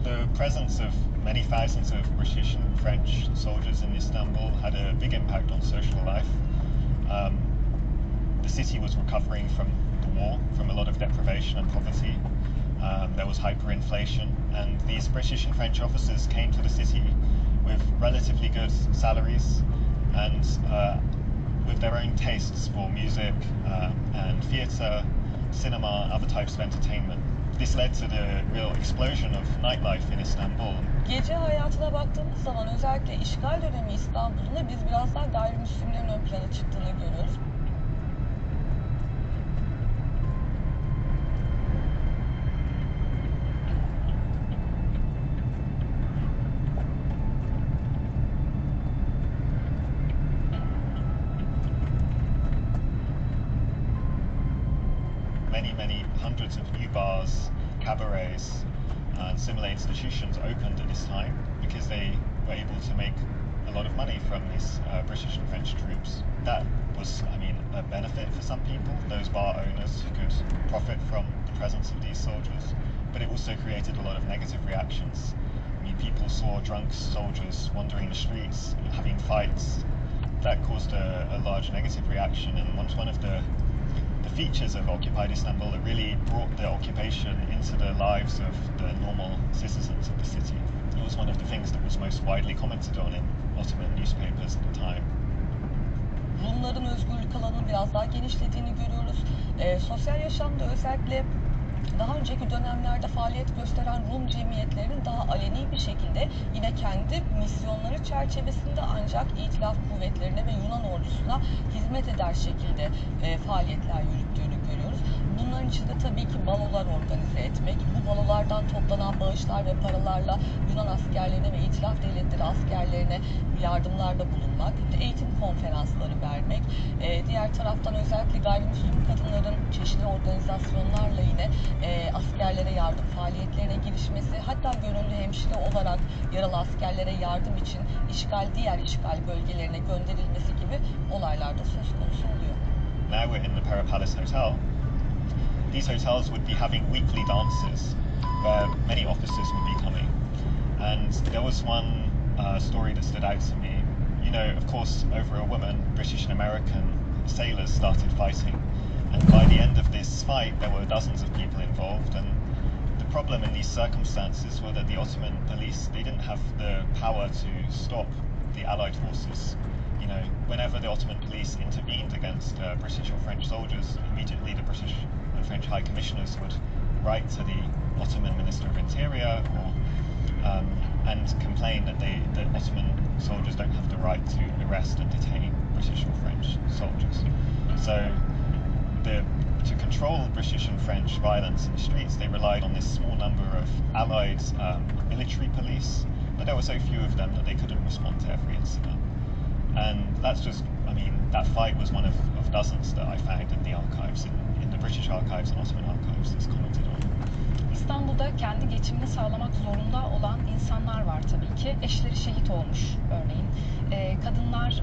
The presence of many thousands of British and French soldiers in Istanbul had a big impact on social life. The city was recovering from the war, from a lot of deprivation and poverty. There was hyperinflation, and these British and French officers came to the city with relatively good salaries and with their own tastes for music and theatre, cinema, other types of entertainment. This led to the real explosion of nightlife in Istanbul. Gece hayatına baktığımız zaman özellikle işgal dönemi İstanbul'da biz biraz daha gayrimüslimlerin ön plana çıktığını görüyoruz. Many hundreds of new bars, cabarets, and similar institutions opened at this time because they were able to make a lot of money from these British and French troops. That was, a benefit for some people, those bar owners who could profit from the presence of these soldiers, but it also created a lot of negative reactions. People saw drunk soldiers wandering the streets, having fights. That caused a large negative reaction, and one of the features of occupied Istanbul that really brought the occupation into the lives of the normal citizens of the city. It was one of the things that was most widely commented on in Ottoman newspapers at the time. Rumların özgürlük alanının biraz daha genişlediğini görüyoruz. Sosyal yaşamda özellikle daha önceki dönemlerde faaliyet gösteren Rum cemiyetlerinin daha aleni bir şekilde yine kendi misyonları çerçevesinde ancak İtilaf kuvvetlerine ve Yunan ordusuna hizmet eder şekilde faaliyetler yürüttüğünü görüyoruz. Bunların içinde tabii ki balolar organize etmek, bu balolardan toplanan bağışlar ve paralarla Yunan askerlerine ve İtilaf devletleri askerlerine yardımlarda bulunmak, eğitim konferansları vermek, diğer taraftan özellikle gayrimüslim kadınların çeşitli organizasyonlarla yine askerlere yardım faaliyetlerine girişmesi, hatta gönüllü hemşire olarak yaralı askerlere yardım için diğer işgal bölgelerine gönderilmesi gibi olaylar da söz konusu oluyor. Now we're in the Pera Palace Hotel. These hotels would be having weekly dances where many officers would be coming. And there was one story that stood out to me. Of course, over a woman, British and American sailors started fighting. And by the end of this fight, there were dozens of people involved. And the problem in these circumstances was that the Ottoman police, they didn't have the power to stop the Allied forces. Whenever the Ottoman police intervened against British or French soldiers, immediately the British and French High Commissioners would write to the Ottoman Minister of Interior and complain that the Ottoman soldiers don't have the right to arrest and detain British or French soldiers. So to control British and French violence in the streets, they relied on this small number of Allied military police, but there were so few of them that they couldn't respond to every incident. And that's just, that fight was one of dozens that I found in the archives, in the British archives and Ottoman archives that's commented on. İstanbul'da kendi geçimini sağlamak zorunda olan insanlar var tabii ki. Eşleri şehit olmuş örneğin. Kadınlar